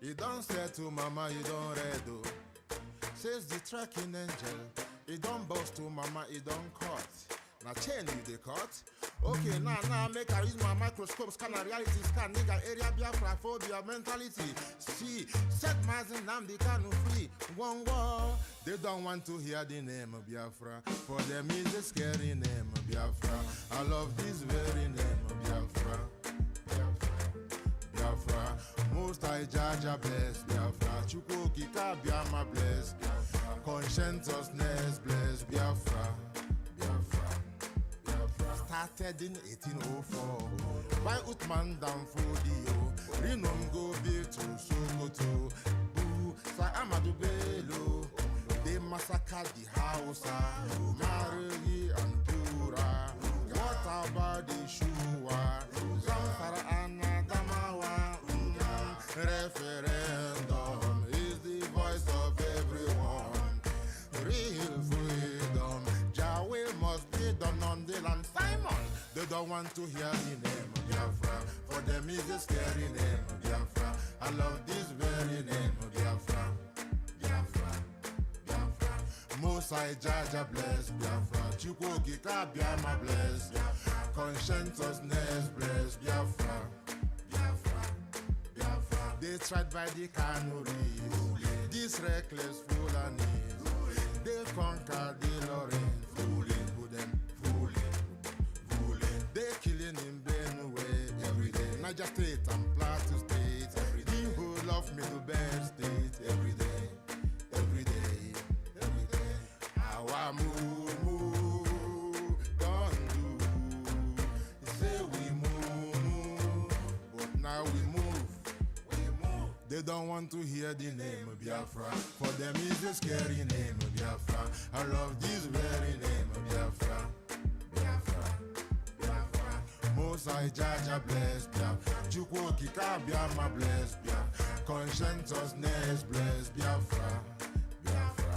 You don't say to mama, you don't read, oh. Says the tracking angel. You don't boast to mama, you don't cut. Now chain you the cut. Okay, now make I use my microscope, scan a reality scan, nigga area biafra phobia mentality. See, set Mazin Namdi Kanu free. One war. They don't want to hear the name of Biafra. For them is a scary name of Biafra. I love this very name of Biafra. Biafra, most I Jaja bless Biafra, Chukwuki Kabiama bless Biafra, conscientiousness bless Biafra, Biafra, Biafra. Started in 1804 by Utman Danfodio, Rinom go be to Sokoto, Boo, Sa Amadou Bello, they massacred the Hausa, Marigi and Pura. What about the Shua? Zamfara and Adamawa. Referendum is the voice of everyone. Real freedom. Jawel must be done on the land. Simon, they don't want to hear the name of Biafra. For them is a scary name of Biafra. I love this very name of Biafra. Biafra. Biafra. Most I Jaja bless Biafra. Chukwuki Kabiama bless Biafra. Conscientiousness bless Biafra. Biafra. Biafra. They tried by the canories. These reckless Fulanis. They conquered the Lorraine. Fooling, who them fooling. They killing in Benue every day. Niger State and Plateau State every day. The whole of Middle Belt State every day. Every day. Every day. Our move, don't do. Say we move, but now we move. They don't want to hear the name of Biafra. For them is a scary name of Biafra. I love this very name of Biafra. Biafra. Biafra. Most I Jaja bless Biafra. Chukwuki Kabiama bless Biafra. Conscientiousness bless Biafra. Biafra.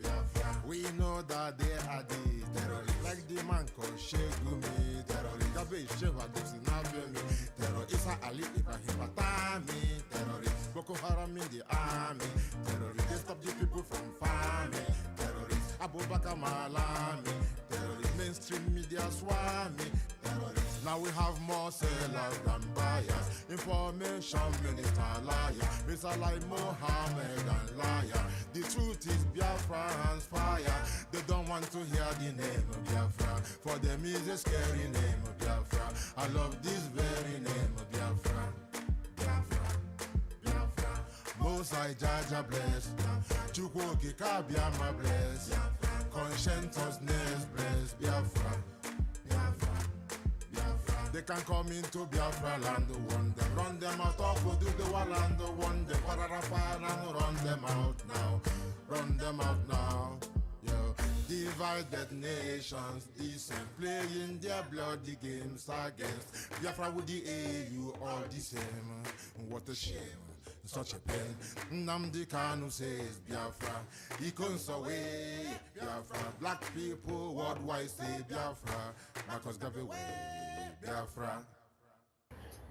Biafra. We know that they are the terrorists. Like the man called Shegumi, terrorist. Gabe Sheva Dixie Nabemi, terrorist. Isa Ali Ibrahim Batami, terrorist. Boko Haram in the army, terrorist. They stop the people from farming, terrorist. Abu Bakar Malami, terrorist. Mainstream media swami, terrorist. Now we have more sellers than buyers. Information minister liar. Mr. like Mohammed and liar. The truth is Biafra's fire. They don't want to hear the name of Biafra. For them is a scary name of Biafra. I love this very name of Biafra. Biafra. Biafra. Most I Jaja bless. Chukwuki Kabiama bless. Conscientiousness bless. Biafra. Biafra. They can come into Biafra land, run them out, or do the wall and one them, and run them out now, run them out now. Yo, divided nations, decent, playing their bloody games against Biafra with the AU, all the same. What a shame. Such a pain. Nnamdi Kanu says Biafra. He comes away. Biafra. Black people worldwide say Biafra. Marcus gave away. Biafra.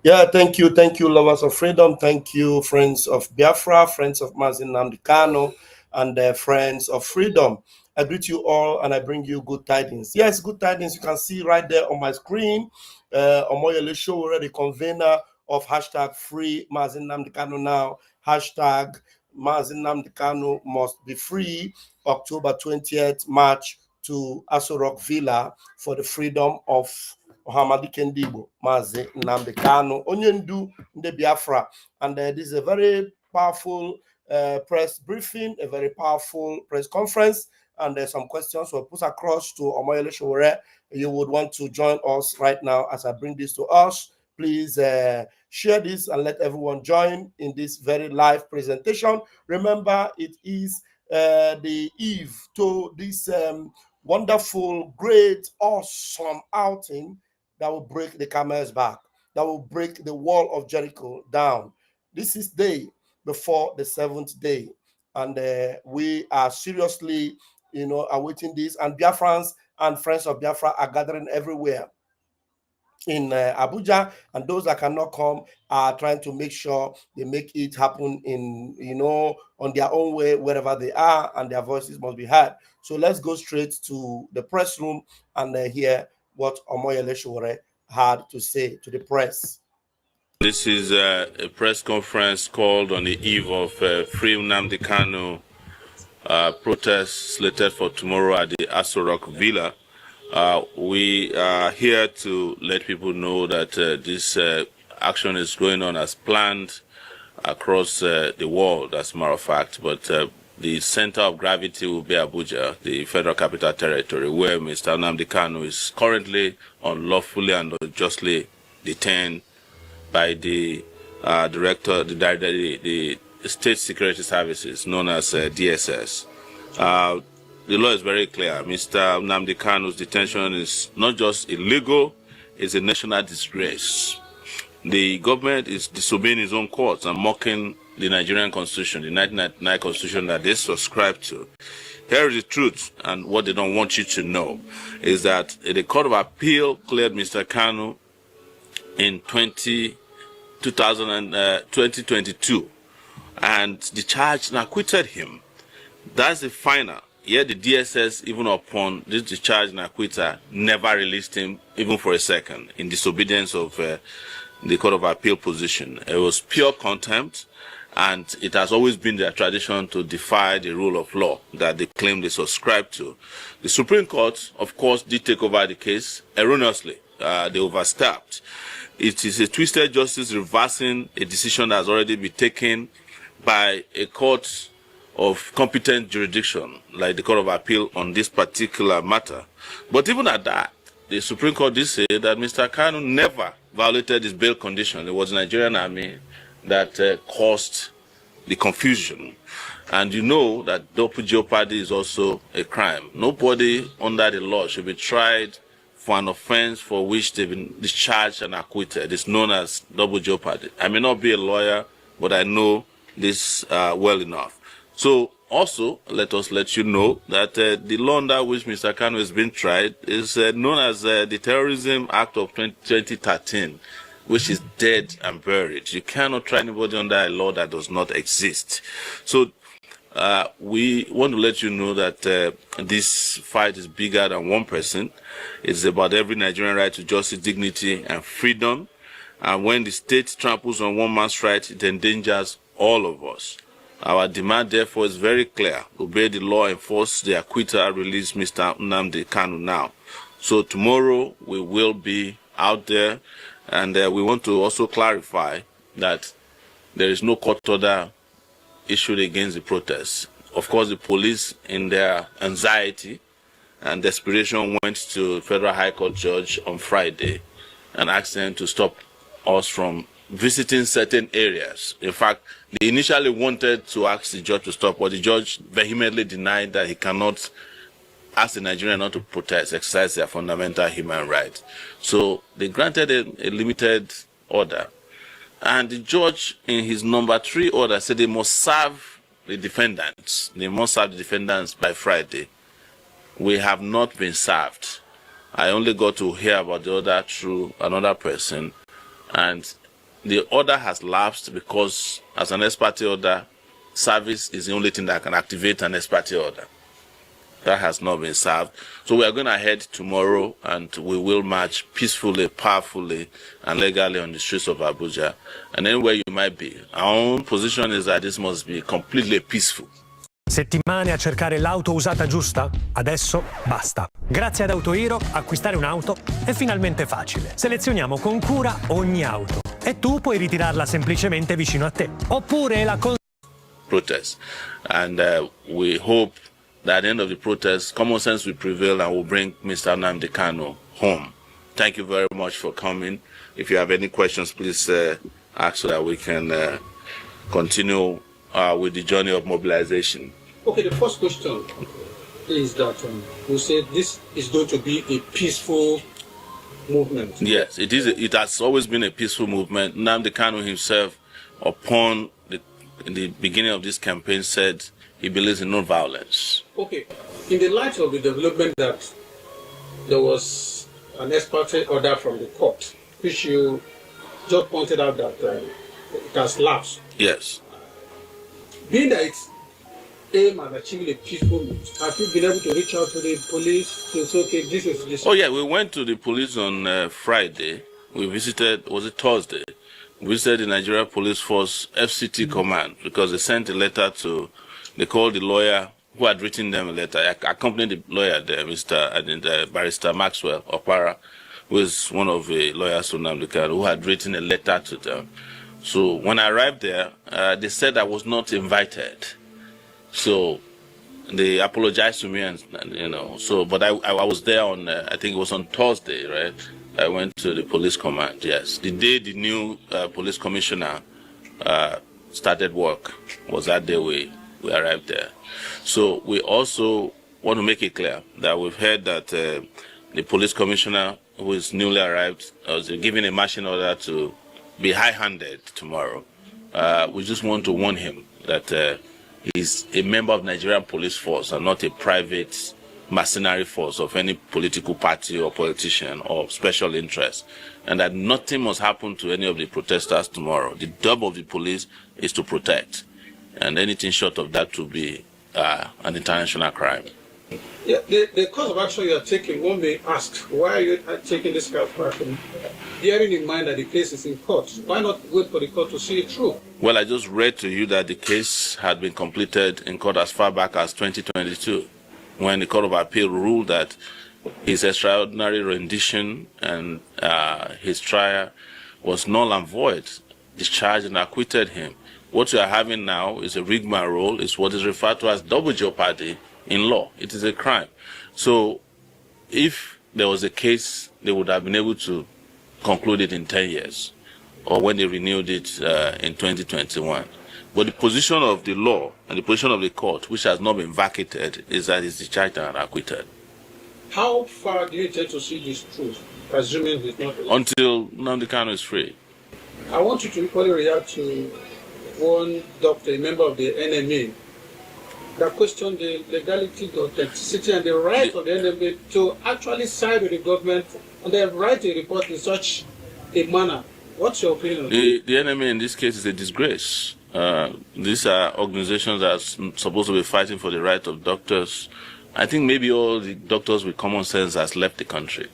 Yeah, thank you, lovers of freedom. Thank you, friends of Biafra, friends of Mazin Namdekano, and friends of freedom. I greet you all and I bring you good tidings. Yes, good tidings. You can see right there on my screen. Omoyele Sowore, the convener of hashtag free Mazin Namdekano now. Hashtag Mazin Namdekano must be free. October 20th, March to Aso Rock Villa for the freedom of Ohamadi Kendibo, Mazi Nnamdi Kanu, onye ndu ndị Biafra. And this is a very powerful press briefing, a very powerful press conference. And there's some questions were put across to Omoyele Sowore. You would want to join us right now as I bring this to us. Please share this and let everyone join in this very live presentation. Remember, it is the eve to this wonderful, great, awesome outing that will break the camel's back, that will break the wall of Jericho down. This is day before the seventh day, and we are seriously, awaiting this. And Biafrans and friends of Biafra are gathering everywhere in Abuja, and those that cannot come are trying to make sure they make it happen in, on their own way, wherever they are, and their voices must be heard. So let's go straight to the press room and hear what Omoyele Sowore had to say to the press. This is a press conference called on the eve of Free Nnamdi Kanu protest slated for tomorrow at the Aso Rock Villa. We are here to let people know that this action is going on as planned across the world, as a matter of fact, but the center of gravity will be Abuja, the Federal Capital Territory, where Mr. Nnamdi Kanu is currently unlawfully and unjustly detained by the director, the State Security Services, known as DSS. The law is very clear. Mr. Nnamdi Kanu's detention is not just illegal, it's a national disgrace. The government is disobeying its own courts and mocking the Nigerian Constitution, the 1999 Constitution that they subscribe to. Here is the truth, and what they don't want you to know is that the Court of Appeal cleared Mr. Kanu in 2022 and discharged and acquitted him. That's the final. Yet the DSS, even upon this discharge and acquittal, never released him even for a second in disobedience of the Court of Appeal position. It was pure contempt, and it has always been their tradition to defy the rule of law that they claim they subscribe to. The Supreme Court, of course, did take over the case erroneously. They overstepped. It is a twisted justice reversing a decision that has already been taken by a court of competent jurisdiction, like the Court of Appeal on this particular matter. But even at that, the Supreme Court did say that Mr. Kanu never violated his bail condition. It was the Nigerian army that caused the confusion. And you know that double jeopardy is also a crime. Nobody under the law should be tried for an offense for which they've been discharged and acquitted. It's known as double jeopardy. I may not be a lawyer, but I know this well enough. So also, let us let you know that the law under which Mr. Kanu is being tried is known as the Terrorism Act of 2013, which is dead and buried. You cannot try anybody under a law that does not exist. So we want to let you know that this fight is bigger than one person. It's about every Nigerian right to justice, dignity, and freedom. And when the state tramples on one man's right, it endangers all of us. Our demand, therefore, is very clear. Obey the law, enforce the acquittal, release Mr. Nnamdi Kanu now. So tomorrow we will be out there, and we want to also clarify that there is no court order issued against the protests. Of course, the police, in their anxiety and desperation, went to Federal High Court judge on Friday and asked them to stop us from visiting certain areas. In fact, they initially wanted to ask the judge to stop, but the judge vehemently denied that he cannot ask the Nigerians not to protest, exercise their fundamental human rights. So they granted a limited order. And the judge, in his number 3 order, said they must serve the defendants. They must serve the defendants by Friday. We have not been served. I only got to hear about the order through another person. And the order has lapsed because, as an ex parte order, service is the only thing that can activate an ex parte order. That has not been served. So we are going ahead tomorrow, and we will march peacefully, powerfully, and legally on the streets of Abuja. And anywhere you might be, our own position is that this must be completely peaceful. Settimane a cercare l'auto usata giusta? Adesso basta. Grazie ad AutoHero, acquistare un'auto è finalmente facile. Selezioniamo con cura ogni auto e tu puoi ritirarla semplicemente vicino a te. Oppure la protest. And we hope that at the end of the protest, common sense will prevail and will bring Mr. Nnamdi Kanu home. Thank you very much for coming. If you have any questions, please ask so that we can continue with the journey of mobilization. Okay, the first question is that we said this is going to be a peaceful movement. Yes, it is. It has always been a peaceful movement. Nnamdi Kanu himself, upon in the beginning of this campaign, said he believes in non-violence. Okay, in the light of the development that there was an ex parte order from the court, which you just pointed out that it has lapsed. Yes. Being that it's aim at achieving a peaceful means, have you been able to reach out to the police to say, okay, this is this? Oh yeah, we went to the police on Friday. We visited, was it Thursday? We visited the Nigeria Police Force FCT command because they sent a letter to, they called the lawyer who had written them a letter. I accompanied the lawyer there, Barrister Maxwell Opara, who is one of the lawyers from Nnamdi Kanu, who had written a letter to them. So when I arrived there, they said I was not invited. So they apologized to me, and but I was there on, I think it was on Thursday, right? I went to the police command, yes. The day the new police commissioner started work was that day we arrived there. So we also want to make it clear that we've heard that the police commissioner who is newly arrived was given a marching order to be high-handed tomorrow. We just want to warn him that he's a member of Nigerian police force and not a private mercenary force of any political party or politician or special interest, and that nothing must happen to any of the protesters tomorrow. The job of the police is to protect, and anything short of that will be an international crime. Yeah, the course of action you are taking, one may ask, why are you taking this kind of action? Bearing in mind that the case is in court, why not wait for the court to see it through? Well, I just read to you that the case had been completed in court as far back as 2022, when the Court of Appeal ruled that his extraordinary rendition and his trial was null and void, discharged and acquitted him. What we are having now is a rigmarole, is what is referred to as double jeopardy in law. It is a crime. So if there was a case, they would have been able to conclude it in 10 years, or when they renewed it in 2021. But the position of the law and the position of the court, which has not been vacated, is that it's discharged and acquitted. How far do you intend to see this truth, presuming it's not? Until Nnamdi Kanu is free. I want you to equally react to one doctor, a member of the NMA, that questioned the legality, the authenticity, and the right of the NMA to actually side with the government and then write a report in such a manner. What's your opinion on the NMA in this case is a disgrace. These are organizations that are supposed to be fighting for the right of doctors. I think maybe all the doctors with common sense has left the country.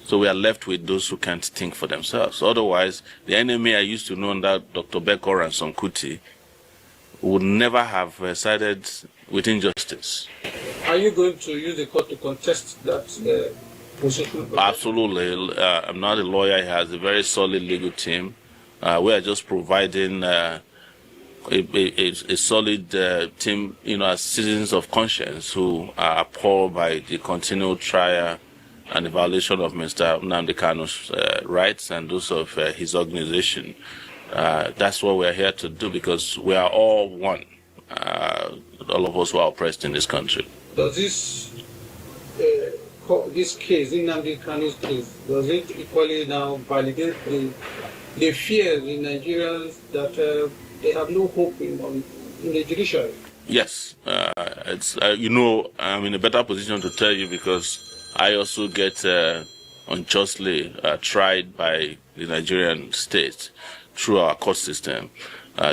So we are left with those who can't think for themselves. Otherwise, the NMA I used to know under Dr. Bekor and Sonkuti would never have sided with injustice. Are you going to use the court to contest that position? Absolutely. I'm not a lawyer. He has a very solid legal team. We are just providing a solid team, as citizens of conscience who are appalled by the continued trial and the violation of Mr. Nnamdi Kanu's rights and those of his organization. That's what we're here to do, because we are all one, all of us who are oppressed in this country. Does this case, Nnamdi Kanu's case, does it equally now validate the fears in Nigerians that they have no hope in the judiciary? Yes. I'm in a better position to tell you because I also get unjustly tried by the Nigerian state through our court system.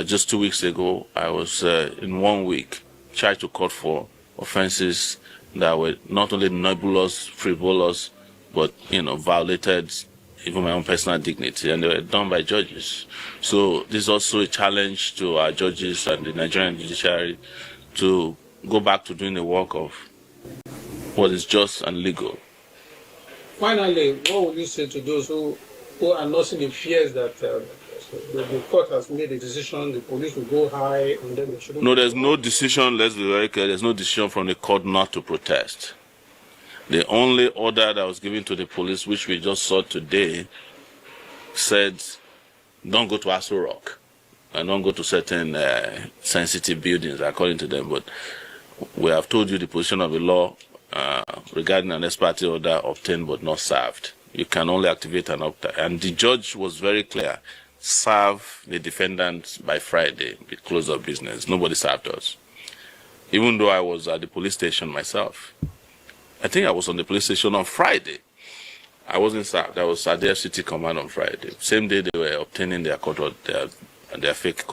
Just 2 weeks ago, I was in 1 week charged to court for offenses that were not only nebulous, frivolous, but violated even my own personal dignity, and they were done by judges. So this is also a challenge to our judges and the Nigerian judiciary to go back to doing the work of what is just and legal. Finally, what would you say to those who are nursing the fears that the court has made a decision, the police will go high, and then they shouldn't? No, there's no decision, let's be very clear, there's no decision from the court not to protest. The only order that was given to the police, which we just saw today, said, don't go to Aso Rock and don't go to certain sensitive buildings, according to them. But we have told you the position of the law regarding an ex parte order obtained but not served. You can only activate an opt-out. And the judge was very clear. Serve the defendant by Friday, with close of business. Nobody served us. Even though I was at the police station myself. I think I was on the police station on Friday. I wasn't sacked. I was at the FCT command on Friday. Same day they were obtaining their fake